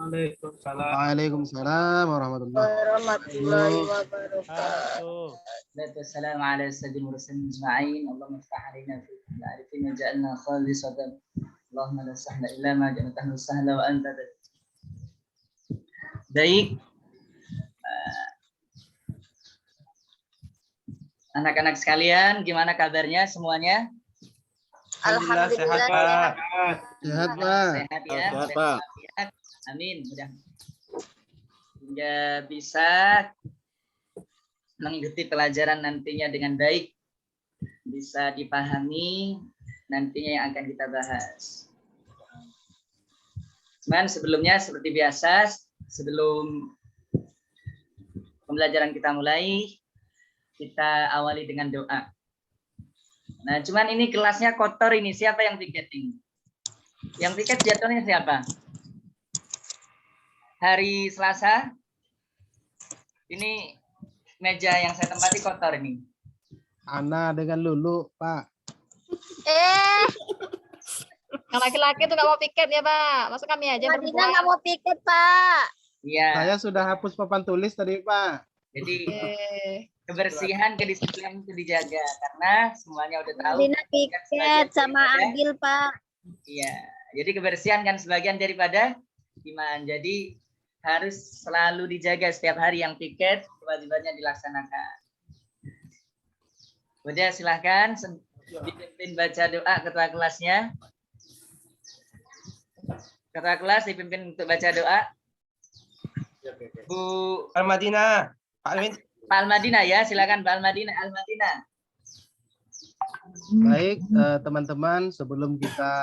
Waalaikumsalam. Waalaikumsalam warahmatullahi warahmatullahi wabarakatuh. wabarakatuh. Wassalamu ala sayyidil mursalin ajma'in. Allahumma iftah alaina fi al-arifin waj'alna khalisatan. Allahumma la sahla illa ma ja'altahu sahla wa anta. Baik. Anak-anak sekalian, gimana kabarnya semuanya? Alhamdulillah sehat, sehat. Pak. Sehat, Pak. Sehat ya. Sehat, Pak. Amin. Mudah hingga bisa mengikuti pelajaran nantinya dengan baik, bisa dipahami nantinya yang akan kita bahas. Cuman sebelumnya seperti biasa, sebelum pembelajaran kita mulai, kita awali dengan doa. Nah, cuman ini kelasnya kotor ini. Siapa yang piket ini? Yang piket jadwalnya siapa? Hari Selasa. Ini meja yang saya tempati kotor ini. Ana dengan Lulu, Pak. Yang laki-laki tuh nggak mau piket ya Pak. Masuk kami aja Madinah berdua. nggak mau piket Pak. Iya. Saya sudah hapus papan tulis tadi, Pak. Jadi Eh, kebersihan, kedisiplinan itu dijaga karena semuanya udah tahu. Madinah piket sama Agil Pak. Iya. Jadi kebersihan kan sebagian daripada iman. Jadi harus selalu dijaga setiap hari yang piket, kewajibannya dilaksanakan. Udah silahkan dipimpin baca doa ketua kelasnya. Ketua kelas dipimpin untuk baca doa. Bu Al-Madinah. Pak Alwin. Pak Al-Madinah ya, silakan Pak Al-Madinah. Al-Madinah. Baik, teman-teman, sebelum kita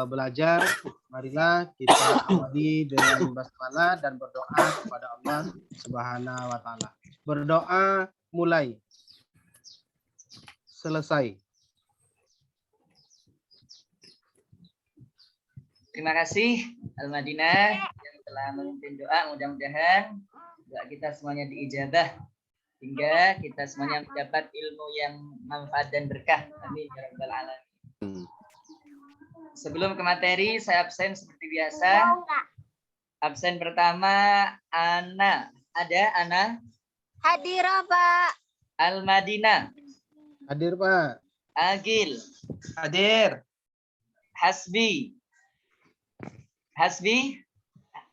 belajar, marilah kita awali dengan basmalah dan berdoa kepada Allah Subhanahu wa taala. Berdoa mulai. Selesai. Terima kasih Al-Madinah yang telah memimpin doa. Mudah-mudahan doa kita semuanya diijabah hingga kita semuanya mendapat ilmu yang manfaat dan berkah. Amin ya rabbal alamin. Sebelum ke materi, saya absen seperti biasa. Absen pertama Ana. Ada Ana? Hadirah Pak. Al-Madinah. Hadir, Pak. Agil. Hadir. Hasbi. Hasbi?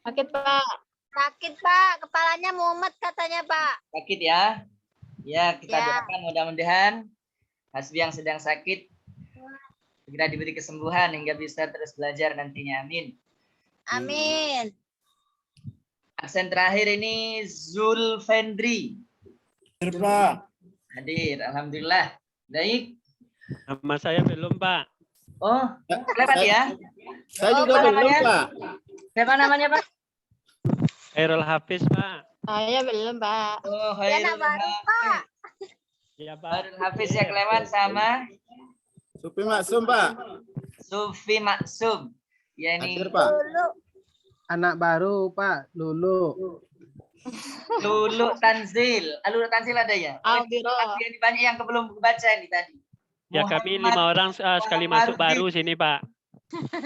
sakit Pak. Sakit Pak, kepalanya mumet katanya Pak. Sakit ya? Ya, kita Ya. doakan mudah-mudahan Hasbi yang sedang sakit segera diberi kesembuhan hingga bisa terus belajar nantinya. Amin. Amin. Absen terakhir ini Zulfendri. Hadir, Pak. Hadir, alhamdulillah. Baik. Nama saya belum, Pak. Oh, lewat ya? Saya juga belum, Pak. Siapa namanya, Pak? Khairul Hafiz, Pak. Saya belum Pak. Oh, Ya Khairul baru Pak. Iya, Pak. Khairul Hafiz yang lewat sama Supi Maksum, Pak. Sufi Maksum. Ya ini Hadir, Pak. Dulu. Anak baru, Pak. Lulu. Lulu Tanzil. Lulu Tanzil ada ya? Alhamdulillah. Ini banyak yang belum baca ini tadi. Ya, kami 5 orang sekali masuk baru sini, Pak.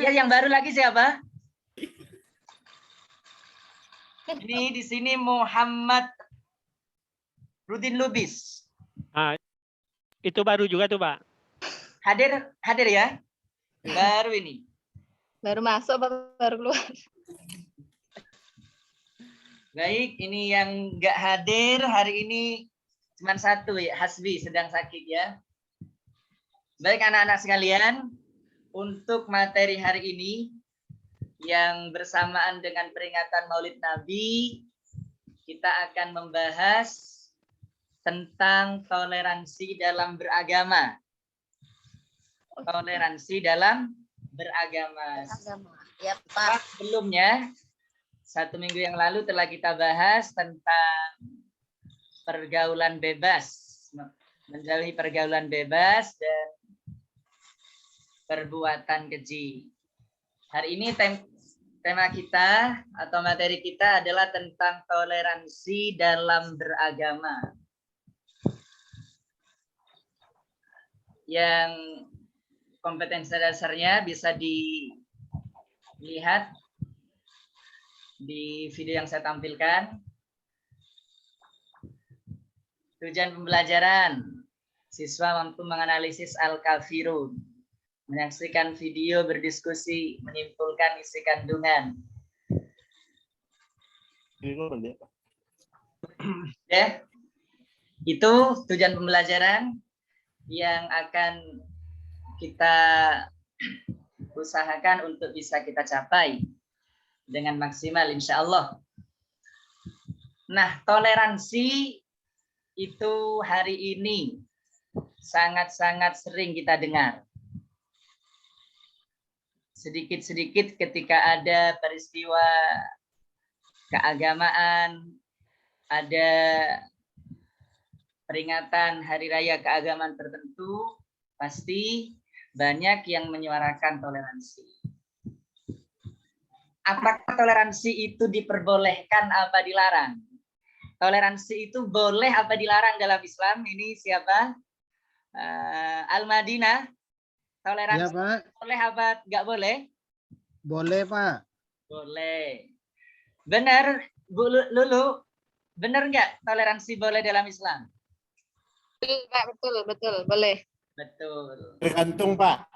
Ya, yang baru lagi siapa? Ini di sini Muhammad Rudin Lubis. Itu baru juga tuh, Pak. Hadir ya? Baru ini. Baru masuk Pak, baru keluar. Baik, ini yang nggak hadir hari ini cuma satu ya, Hasbi sedang sakit ya. Baik anak-anak sekalian, untuk materi hari ini yang bersamaan dengan peringatan Maulid Nabi, kita akan membahas tentang toleransi dalam beragama. Toleransi dalam beragama. Ya Pak. Sebelumnya, 1 minggu yang lalu telah kita bahas tentang pergaulan bebas, menjauhi pergaulan bebas dan perbuatan keji. Hari ini tema kita atau materi kita adalah tentang toleransi dalam beragama. Yang kompetensi dasarnya bisa dilihat di video yang saya tampilkan. Tujuan pembelajaran, siswa mampu menganalisis Al-Kafirun, menyaksikan video, berdiskusi, menyimpulkan isi kandungan. Ya, itu tujuan pembelajaran yang akan kita usahakan untuk bisa kita capai dengan maksimal insya Allah. Nah, toleransi itu hari ini sangat-sangat sering kita dengar. Sedikit-sedikit ketika ada peristiwa keagamaan, ada peringatan hari raya keagamaan tertentu, pasti banyak yang menyuarakan toleransi. Apakah toleransi itu diperbolehkan apa dilarang? Toleransi itu boleh apa dilarang dalam Islam? Ini siapa? Al-Madinah. Toleransi Ya, Pak. boleh apa nggak boleh? Boleh, Pak. Boleh. Benar, Bu Lulu? Benar nggak toleransi boleh dalam Islam? Betul, Pak, betul, boleh. Betul. Tergantung, Pak.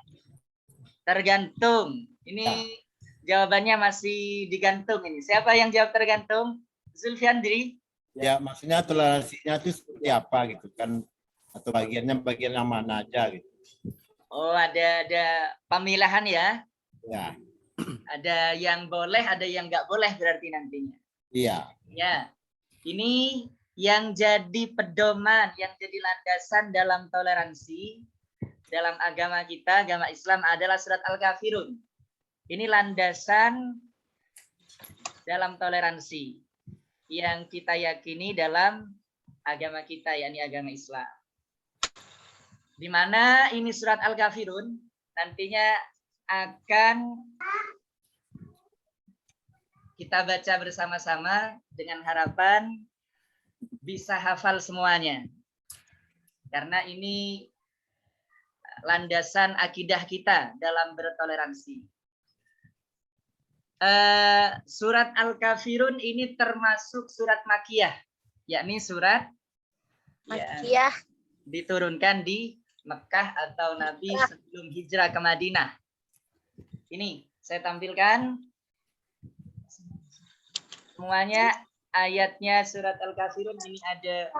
Tergantung. Ini jawabannya masih digantung ini. Siapa yang jawab tergantung? Zulfiandri? Ya, maksudnya toleransinya itu seperti apa gitu kan? Atau bagian yang mana aja gitu. Oh, ada pemilahan ya? Ya, Ada yang boleh, ada yang nggak boleh berarti nantinya. iya. Ya, ini yang jadi pedoman, yang jadi landasan dalam toleransi dalam agama kita, agama Islam adalah surat Al-Kafirun. Ini landasan dalam toleransi yang kita yakini dalam agama kita, yakni agama Islam. Di mana ini surat Al-Kafirun nantinya akan kita baca bersama-sama dengan harapan bisa hafal semuanya. Karena ini landasan akidah kita dalam bertoleransi. Surat Al-Kafirun ini termasuk surat Makiyah, yakni surat Makiyah. diturunkan di Mekah atau Nabi sebelum hijrah ke Madinah. Ini saya tampilkan semuanya ayatnya surat Al-Kafirun ini ada.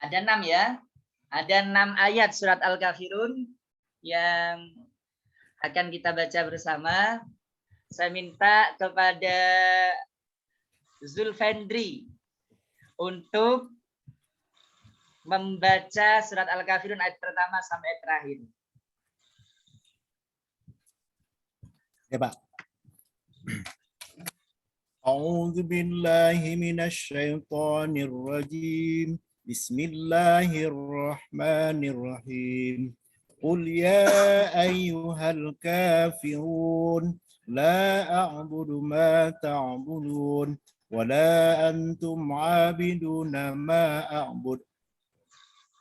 Ada 6 ya. Ada 6 ayat surat Al-Kafirun yang akan kita baca bersama. Saya minta kepada Zulfandri untuk membaca surat Al-Kafirun ayat pertama sampai ayat terakhir. Ya, Pak. A'udzu billahi minasy syaithanir rajim. Bismillahirrahmanirrahim. Qul ya ayyuhal kafirun la a'budu ma ta'budun wa la antum 'abiduna ma a'bud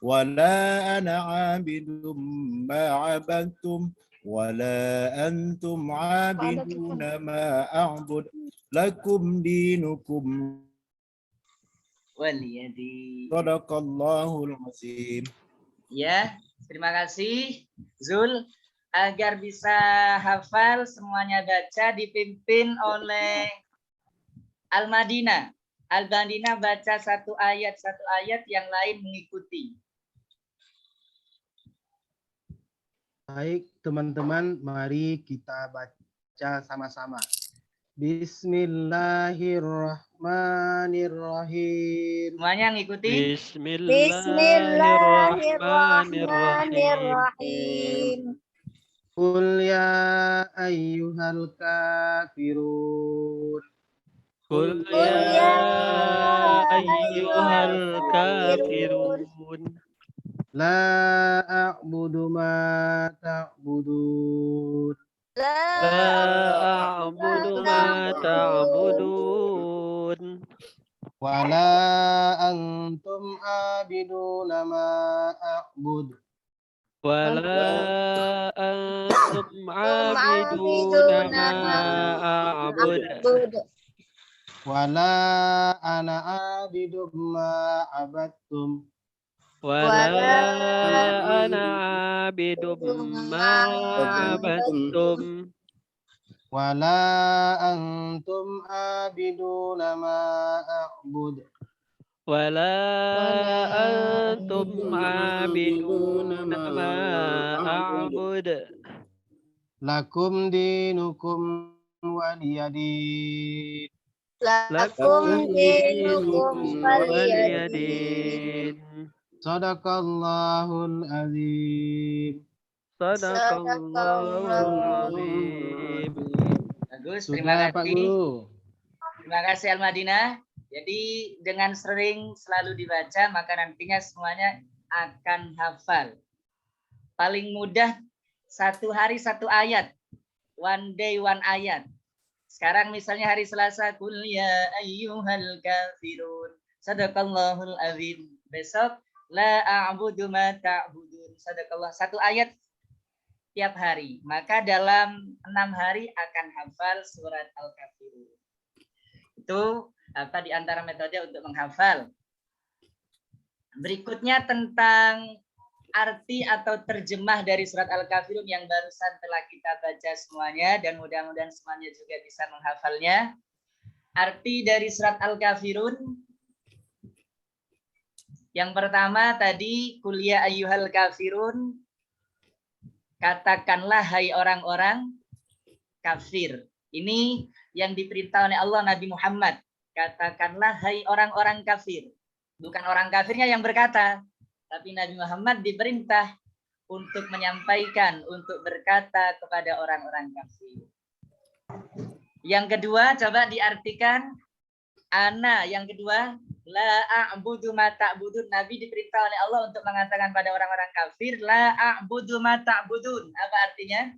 wa la ana 'abidum ma 'abadtum wa la antum 'abiduna ma a'bud lakum dinukum Waliyadi. Sadaqallahul azim. Ya, terima kasih Zul. Agar bisa hafal semuanya baca dipimpin oleh Al-Madinah. Al-Madinah baca satu ayat yang lain mengikuti. Baik, teman-teman, mari kita baca sama-sama. Bismillahirrahmanirrahim. Semuanya ngikuti. Bismillahirrahmanirrahim. Qul ya ayyuhal kafirun. Qul Qul ya ya ayyuhal kafirun. La a'budu ma ta'budun. La a'budu ma ta'budun. Wa la antum abiduna ma a'bud. ولا أنتم عابدون ما أعبد Wala ana abidum ma abattum. ولا أنا عابد ما عبدتم Wala antum abiduna ma a'bud. ولا أنتم عابدون ما أعبد Lakum dinukum waliyadin. Lakum dinukum ولي waliyadin. دين Sadaqallahul azim. صدق الله العظيم. Bagus, terima Sudah Pak kasih. Guru. Terima kasih Al-Madinah. Jadi dengan sering selalu dibaca, maka nantinya semuanya akan hafal. Paling mudah satu hari satu ayat. One day one ayat. Sekarang misalnya hari Selasa, Qul ya ayyuhal kafirun. Sadaqallahul azim. Besok, la a'budu ma ta'budun. Sadaqallah. Satu ayat tiap hari. Maka dalam 6 hari akan hafal surat Al-Kafirun. Itu apa di antara metode untuk menghafal. Berikutnya tentang arti atau terjemah dari surat Al-Kafirun yang barusan telah kita baca semuanya dan mudah-mudahan semuanya juga bisa menghafalnya. Arti dari surat Al-Kafirun yang pertama tadi kuliah ayyuhal kafirun, katakanlah hai orang-orang kafir. Ini yang diperintah oleh Allah Nabi Muhammad. Katakanlah hai orang-orang kafir. Bukan orang kafirnya yang berkata, tapi Nabi Muhammad diperintah untuk menyampaikan, untuk berkata kepada orang-orang kafir. Yang kedua, coba diartikan ana. Yang kedua, la a'budu ma ta'budun. Nabi diperintah oleh Allah untuk mengatakan pada orang-orang kafir, la a'budu ma ta'budun. Apa artinya?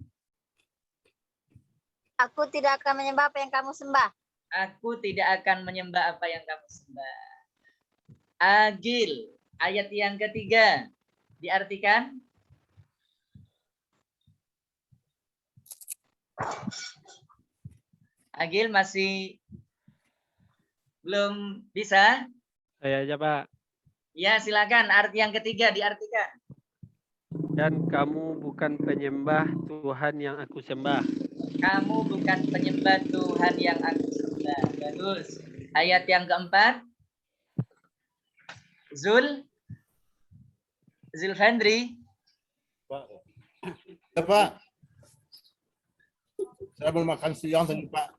Aku tidak akan menyembah apa yang kamu sembah. Aku tidak akan menyembah apa yang kamu sembah. Agil, ayat yang ketiga, diartikan. Agil masih belum bisa? Saya aja Pak. Ya silakan, arti yang ketiga diartikan. Dan kamu bukan penyembah Tuhan yang aku sembah. Kamu bukan penyembah Tuhan yang aku sembah. Bagus. Ayat yang keempat. Zulfandri. Pak. Saya belum makan siang tadi Pak.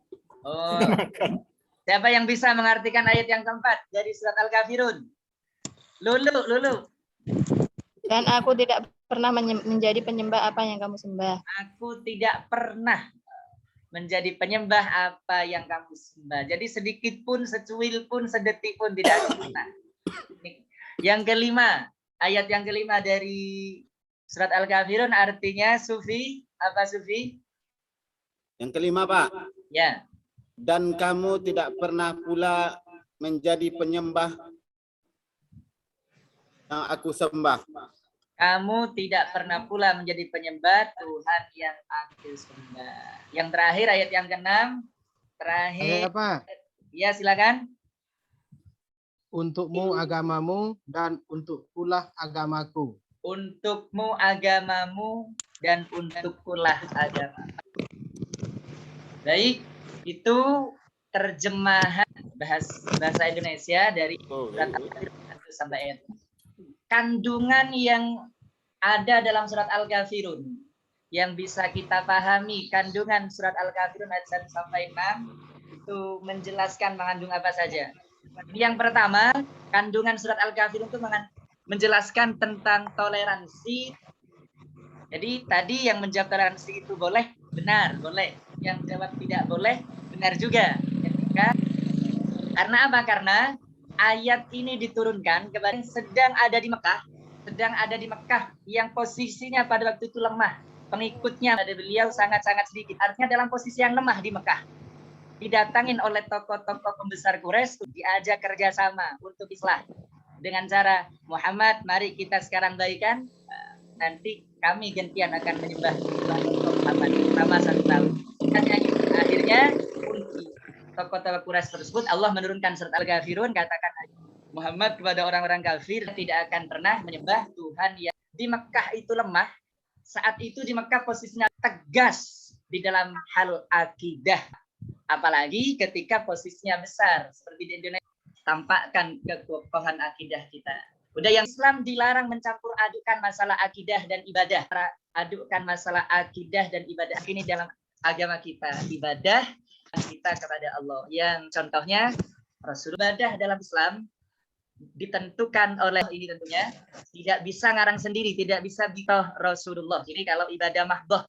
Oh. Siapa yang bisa mengartikan ayat yang keempat dari surat Al-Kafirun? Lulu. Dan aku tidak pernah menjadi penyembah apa yang kamu sembah. Aku tidak pernah menjadi penyembah apa yang kamu sembah. Jadi sedikit pun, secuil pun, sedetik pun tidak pernah. Yang kelima, ayat yang kelima dari surat Al-Kafirun artinya Sufi. Apa Sufi? Yang kelima Pak. Ya. Dan kamu tidak pernah pula menjadi penyembah yang aku sembah. Kamu tidak pernah pula menjadi penyembah Tuhan yang aku sembah. Yang terakhir ayat yang ke-6. Terakhir. Ayat apa? Ya silakan. Untukmu agamamu dan untuk pula agamaku. Untukmu agamamu dan untukkulah agama. Baik, itu terjemahan bahasa Indonesia dari surat Al-Kafirun sampai ayat. Kandungan yang ada dalam surat Al-Kafirun yang bisa kita pahami, kandungan surat Al-Kafirun ayat 1 sampai 6 itu menjelaskan mengandung apa saja. Yang pertama, kandungan surat Al-Kafirun itu menjelaskan tentang toleransi. Jadi tadi yang menjawab toleransi itu boleh, benar, boleh. Yang jawab tidak boleh, benar juga. Karena apa? Karena ayat ini diturunkan kepada yang sedang ada di Mekah, yang posisinya pada waktu itu lemah. Pengikutnya pada beliau sangat-sangat sedikit. Artinya dalam posisi yang lemah di Mekah. Didatangin oleh tokoh-tokoh pembesar Quraisy, diajak kerjasama untuk islah. Dengan cara, Muhammad, mari kita sekarang baikan. nanti kami gantian akan menyembah Muhammad selama 1 tahun. Akhirnya tokoh-tokoh Quraisy tersebut Allah menurunkan surat Al-Kafirun, katakan Muhammad kepada orang-orang kafir tidak akan pernah menyembah Tuhan yang di Mekah itu lemah. Saat itu di Mekah posisinya tegas di dalam hal akidah. Apalagi ketika posisinya besar seperti di Indonesia, tampakkan kekokohan akidah kita. Udah yang Islam dilarang mencampur adukan masalah akidah dan ibadah. Adukan masalah akidah dan ibadah ini dalam agama kita. Ibadah kita kepada Allah. Yang contohnya Rasulullah ibadah dalam Islam ditentukan oleh ini tentunya tidak bisa ngarang sendiri, tidak bisa bitoh Rasulullah. Jadi kalau ibadah mahdoh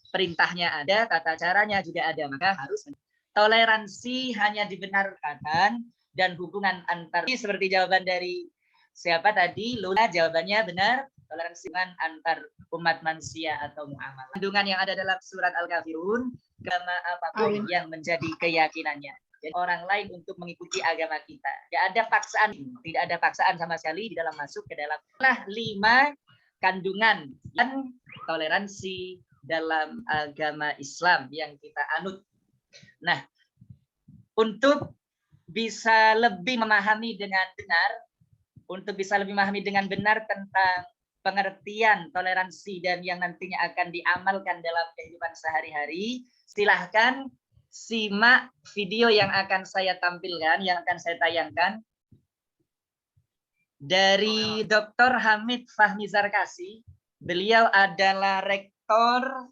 perintahnya ada, tata caranya juga ada, maka harus toleransi hanya dibenarkan dan hubungan antar seperti jawaban dari siapa tadi Lula, jawabannya benar, toleransi antar umat manusia atau muamalah. Kandungan yang ada dalam surat Al-Kafirun, agama apapun yang menjadi keyakinannya. Jadi orang lain untuk mengikuti agama kita. Tidak ada paksaan, tidak ada paksaan sama sekali di dalam masuk ke dalam. 5 kandungan dan toleransi dalam agama Islam yang kita anut. Nah, untuk bisa lebih memahami dengan benar, tentang pengertian toleransi dan yang nantinya akan diamalkan dalam kehidupan sehari-hari, silahkan simak video yang akan saya tampilkan, yang akan saya tayangkan dari Dr. Hamid Fahmi Zarkasi. Beliau adalah Rektor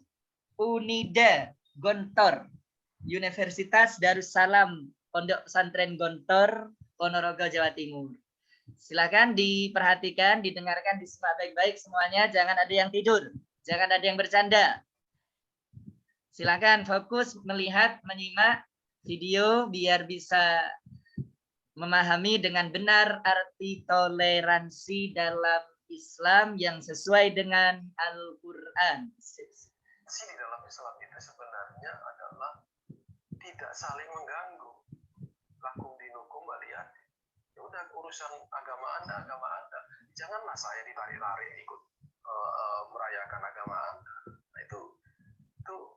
Unida Gontor, Universitas Darussalam Pondok Pesantren Gontor, Ponorogo, Jawa Timur. Silakan diperhatikan, didengarkan, disimak baik-baik semuanya. Jangan ada yang tidur, jangan ada yang bercanda. Silakan fokus melihat, menyimak video biar bisa memahami dengan benar arti toleransi dalam Islam yang sesuai dengan Al-Quran. Di dalam Islam itu sebenarnya adalah tidak saling mengganggu. Lakum dinukum waliyad. Ya udah, urusan agama Anda. Janganlah saya ditarik-tarik ikut merayakan agama Anda. Nah, itu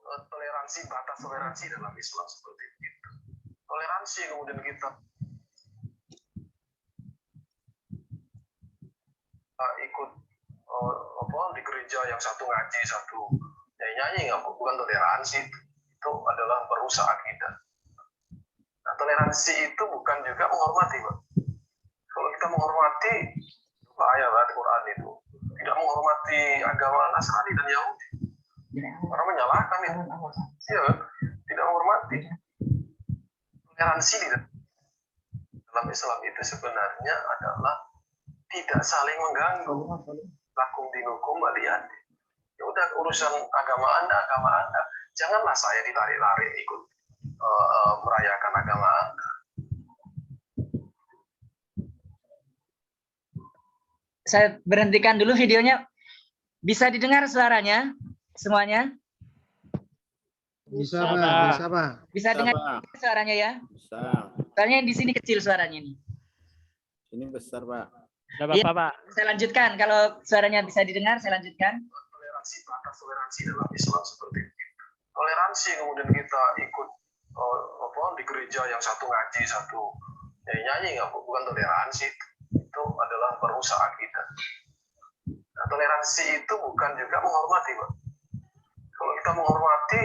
toleransi, batas toleransi dalam Islam seperti itu. Toleransi kemudian kita ikut di gereja yang satu ngaji, satu nyanyi, bukan toleransi. Itu adalah merusak akidah. Nah, toleransi itu bukan juga menghormati, Pak. Kalau kita menghormati, ayat Al-Quran itu tidak menghormati agama Nasrani dan Yahudi. Orang menyalahkan itu. Ya, tidak menghormati. Toleransi di dalam Islam itu sebenarnya adalah tidak saling mengganggu. Lakum dinukum waliyad. Ya udah, urusan agama Anda. Janganlah saya ditarik-tarik ikut merayakan agama Anda. Saya berhentikan dulu videonya. Bisa didengar suaranya semuanya? Bisa, Pak. Bisa dengar suaranya ya? Bisa. Soalnya di sini kecil suaranya nih. Ini besar, Pak. Tidak apa-apa, Pak. Saya lanjutkan. Kalau suaranya bisa didengar, saya lanjutkan. Toleransi, batas toleransi dalam Islam seperti itu. Toleransi kemudian kita ikut di gereja yang satu ngaji, satu nyanyi, bukan toleransi. Itu adalah merusak akidah. Nah, toleransi itu bukan juga menghormati, Pak. Kalau kita menghormati,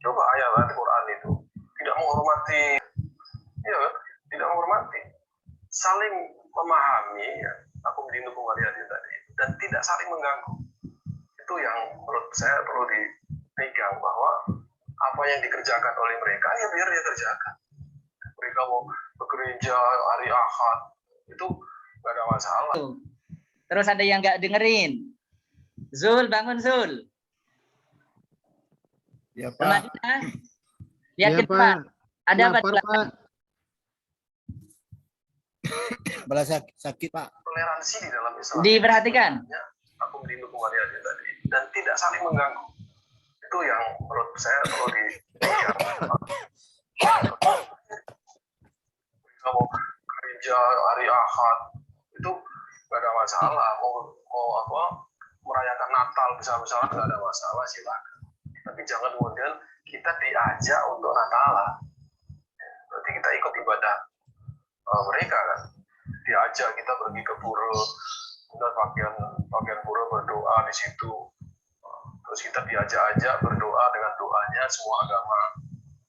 coba ayat Al-Quran itu tidak menghormati, ya, tidak menghormati, saling memahami, ya, aku dinukum waliyad tadi, dan tidak saling mengganggu. Itu yang menurut saya perlu dipegang, bahwa apa yang dikerjakan oleh mereka, ya biar dia kerjakan. Mereka mau bekerja hari Ahad, itu nggak ada masalah. Terus ada yang nggak dengerin. Zul, bangun Zul. Ya, Pak. Teman-teman, Ya, lihat Pak. ada apa? Lapar, Pak. Bala sakit, Pak. Toleransi di dalam Islam. Diperhatikan. Aku dinukum waliyad tadi, dan tidak saling mengganggu. Itu yang menurut saya perlu dipegang. Kalau gereja hari Ahad itu nggak ada masalah, mau merayakan Natal besar-besaran nggak ada masalah, silakan. Tapi jangan kemudian kita diajak untuk Natalan. Berarti kita ikut ibadah mereka kan. Diajak kita pergi ke pura, kemudian bagian pura berdoa di situ. Terus kita diajak-ajak berdoa dengan doanya semua agama.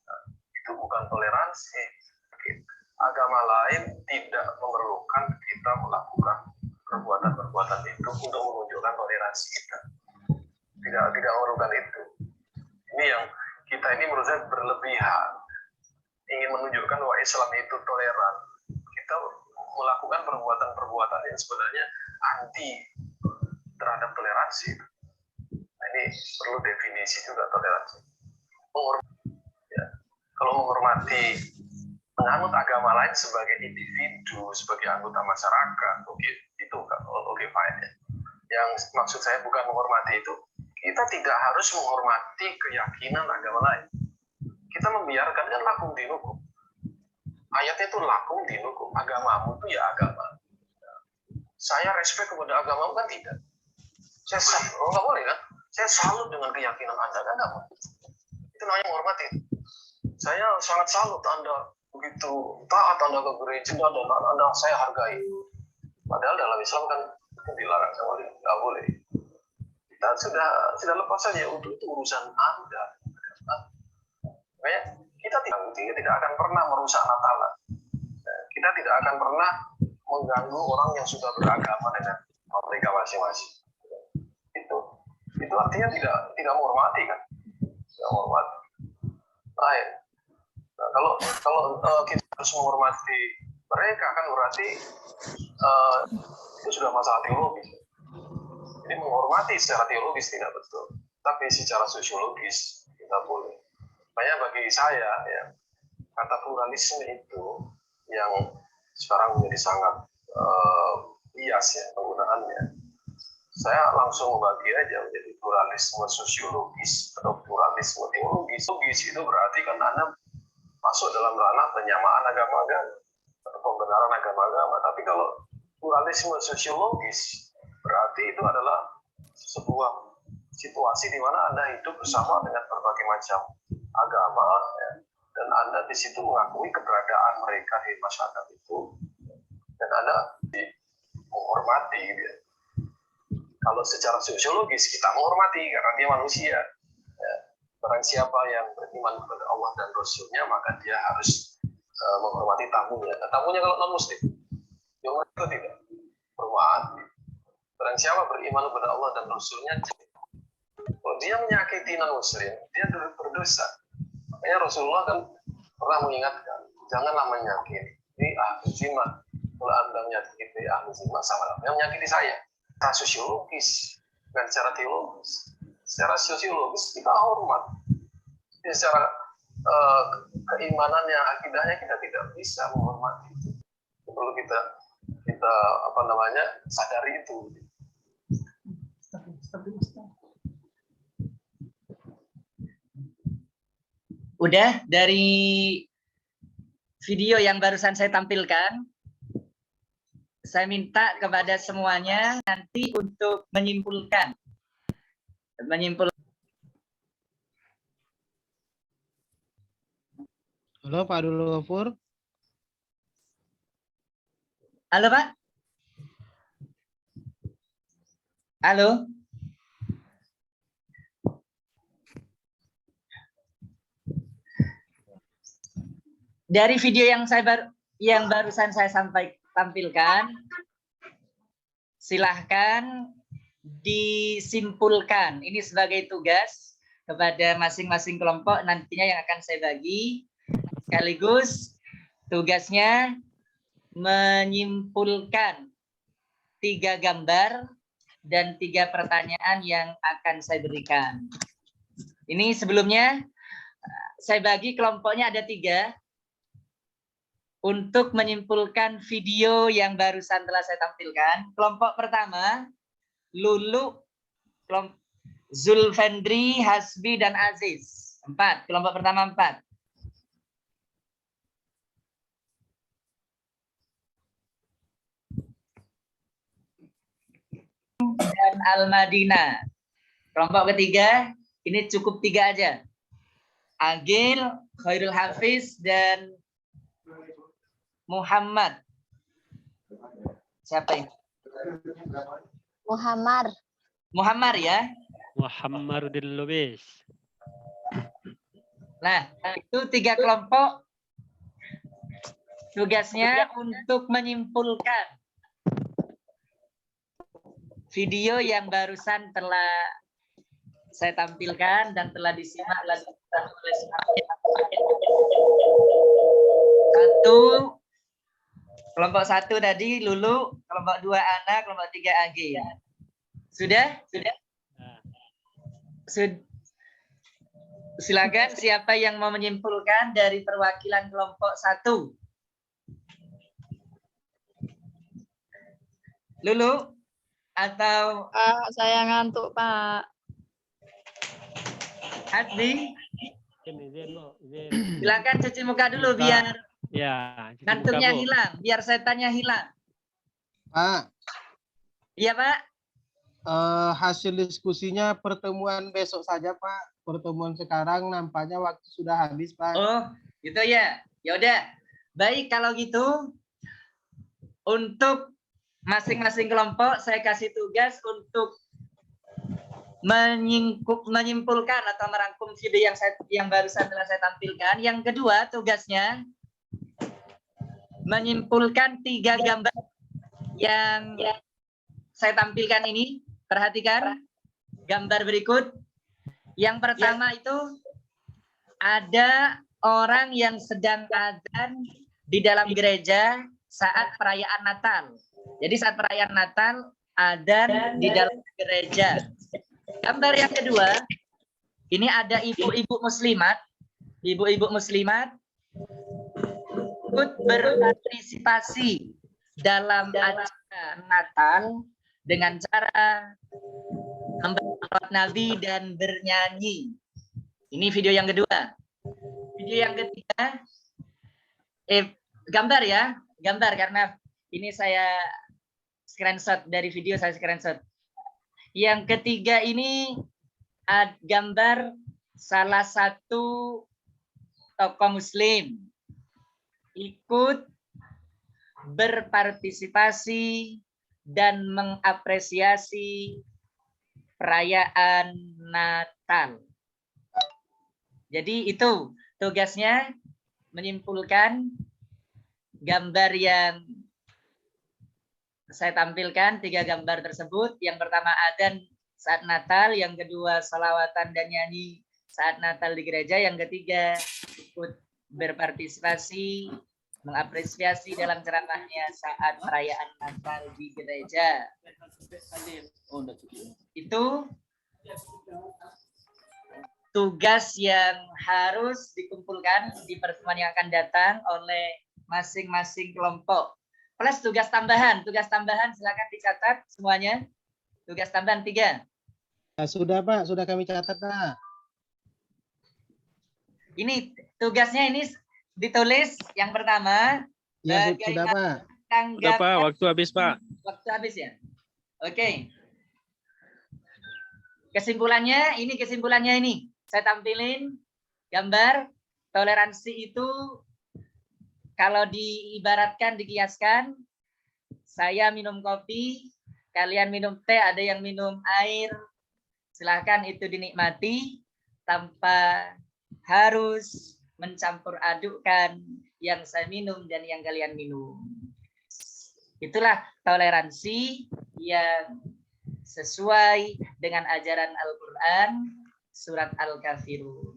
Nah, itu bukan toleransi. Agama lain tidak memerlukan kita melakukan perbuatan-perbuatan itu untuk menunjukkan toleransi kita. Tidak memerlukan itu. Ini yang kita ini menurut saya berlebihan. Ingin menunjukkan bahwa Islam itu toleran. Kita melakukan perbuatan-perbuatan yang sebenarnya anti terhadap toleransi. Nah, ini perlu definisi juga toleransi. Ya. Kalau menghormati menganut agama lain sebagai individu, sebagai anggota masyarakat, oke, fine ya. Yang maksud saya bukan menghormati itu, kita tidak harus menghormati keyakinan agama lain. Kita membiarkan, kan lakum dinukum. Ayatnya itu lakum dinukum, agamamu itu ya agama. Saya respect kepada agamamu kan tidak. Nggak boleh kan? Saya salut dengan keyakinan Anda kan nggak boleh. Itu namanya menghormati. Saya sangat salut Anda begitu taat Anda ke gereja dan Anda saya hargai. Padahal dalam Islam kan dilarang sama dia, nggak boleh. Kita sudah lepas saja untuk itu urusan Anda. Makanya kita tidak akan pernah merusak Natalan. Kita tidak akan pernah mengganggu orang yang sudah beragama dengan mereka masing-masing. Itu artinya tidak menghormati kan? Tidak menghormati. Lain. Nah, kalau kita harus menghormati mereka kan berarti itu sudah masalah teologis. Jadi menghormati secara teologis tidak betul, tapi secara sosiologis kita boleh. Makanya bagi saya ya, kata pluralisme itu yang sekarang menjadi sangat bias ya penggunaannya. Saya langsung membagi aja menjadi pluralisme sosiologis atau pluralisme teologis. Logis itu berarti kan Anda masuk dalam ranah penyamaan agama-agama atau pembenaran agama-agama. Tapi kalau pluralisme sosiologis berarti itu adalah sebuah situasi di mana Anda hidup bersama dengan berbagai macam agama ya, dan Anda di situ mengakui keberadaan mereka di masyarakat itu dan Anda menghormati gitu ya. Kalau secara sosiologis kita menghormati karena dia manusia ya. Barang siapa yang beriman kepada Allah dan Rasulnya maka dia harus menghormati tamunya. Tamunya kalau non muslim yang itu tidak hormati. Barang siapa beriman kepada Allah dan Rasulnya, kalau dia menyakiti non muslim dia berdosa. Makanya Rasulullah kan pernah mengingatkan janganlah menyakiti ahli zimah. Kalau Anda menyakiti ahli zimah sama yang menyakiti saya. Secara sosiologis dan secara teologis. Secara sosiologis kita hormat. Secara keimanannya, akidahnya kita tidak bisa menghormati itu. Perlu kita sadari itu. Udah dari video yang barusan saya tampilkan, saya minta kepada semuanya nanti untuk menyimpulkan. Halo Pak Abdul Ghafur. Halo Pak. Halo. Dari video yang barusan saya tampilkan, silahkan disimpulkan. Ini sebagai tugas kepada masing-masing kelompok nantinya yang akan saya bagi. Sekaligus tugasnya menyimpulkan 3 gambar dan 3 pertanyaan yang akan saya berikan. Ini sebelumnya saya bagi kelompoknya ada 3 untuk menyimpulkan video yang barusan telah saya tampilkan. Kelompok pertama, Lulu, Zulfendri, Hasbi, dan Aziz. 4. Kelompok pertama 4. Dan Al-Madinah. Kelompok ketiga, ini cukup 3 aja. Agil, Khairul Hafiz, dan Muhammad. Siapa ini? Muhammad. Muhammad ya. Muhammad Lubis. Nah, itu 3 kelompok. Tugasnya untuk menyimpulkan video yang barusan telah saya tampilkan dan telah disimak oleh kelompok 1 tadi Lulu, kelompok 2 Ana, kelompok 3 AG. Sudah? Silakan siapa yang mau menyimpulkan dari perwakilan kelompok 1. Lulu atau Saya ngantuk, Pak. Adli? Silakan cuci muka dulu biar Ya, cuci muka, ngantuknya Bu. hilang, biar setannya hilang. Pak, Iya, Pak? hasil diskusinya pertemuan besok saja, Pak. Pertemuan sekarang nampaknya waktu sudah habis, Pak. Oh, gitu ya. Ya udah. Baik kalau gitu untuk masing-masing kelompok saya kasih tugas untuk menyimpulkan atau merangkum video yang barusan telah saya tampilkan. Yang kedua tugasnya menyimpulkan 3 gambar yang saya tampilkan ini. Perhatikan gambar berikut. Yang pertama itu ada orang yang sedang adzan di dalam gereja saat perayaan Natal. Jadi saat perayaan Natal adzan di dalam gereja. Gambar yang kedua, ini ada ibu-ibu muslimat. Ibu-ibu muslimat ikut berpartisipasi dalam acara Natal dengan cara membaca Nabi dan bernyanyi. Ini video yang kedua. Video yang ketiga, gambar ya, gambar karena ini saya screenshot dari video, saya screenshot. Yang ketiga ini gambar salah satu tokoh muslim ikut berpartisipasi dan mengapresiasi perayaan Natal. Jadi itu tugasnya menyimpulkan gambar yang saya tampilkan, 3 gambar tersebut. Yang pertama adzan saat Natal, yang kedua salawatan dan nyanyi saat Natal di gereja, yang ketiga ikut berpartisipasi, mengapresiasi dalam ceramahnya saat perayaan Natal di gereja. Itu tugas yang harus dikumpulkan di pertemuan yang akan datang oleh masing-masing kelompok. Plus tugas tambahan silakan dicatat semuanya. Tugas tambahan 3. Ya, sudah, Pak, sudah kami catat, Pak. Ini tugasnya ini ditulis yang pertama. Ya, sudah, Pak. Udah, Pak, waktu habis, Pak. Waktu habis ya. Oke. Kesimpulannya ini. Saya tampilin gambar toleransi itu kalau diibaratkan, dikiaskan, saya minum kopi, kalian minum teh, ada yang minum air, silahkan itu dinikmati tanpa harus mencampur adukkan yang saya minum dan yang kalian minum. Itulah toleransi yang sesuai dengan ajaran Al-Quran, surat Al-Kafirun.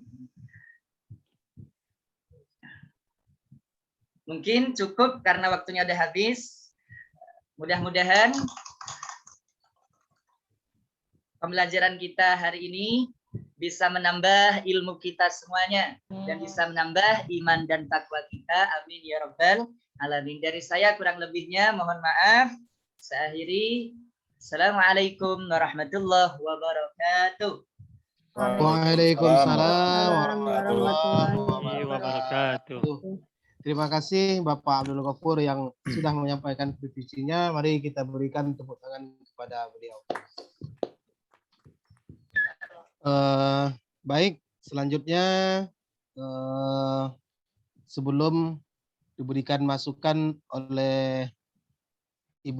Mungkin cukup karena waktunya udah habis. Mudah-mudahan pembelajaran kita hari ini bisa menambah ilmu kita semuanya dan bisa menambah iman dan takwa kita. Amin ya rabbal alamin. Dari saya kurang lebihnya mohon maaf. Saya akhiri. Assalamualaikum warahmatullahi wabarakatuh. Waalaikumsalam warahmatullahi Wabarakatuh. Terima kasih Bapak Abdul Ghafur yang sudah menyampaikan visi-visinya. Mari kita berikan tepuk tangan kepada beliau. Baik, selanjutnya sebelum diberikan masukan oleh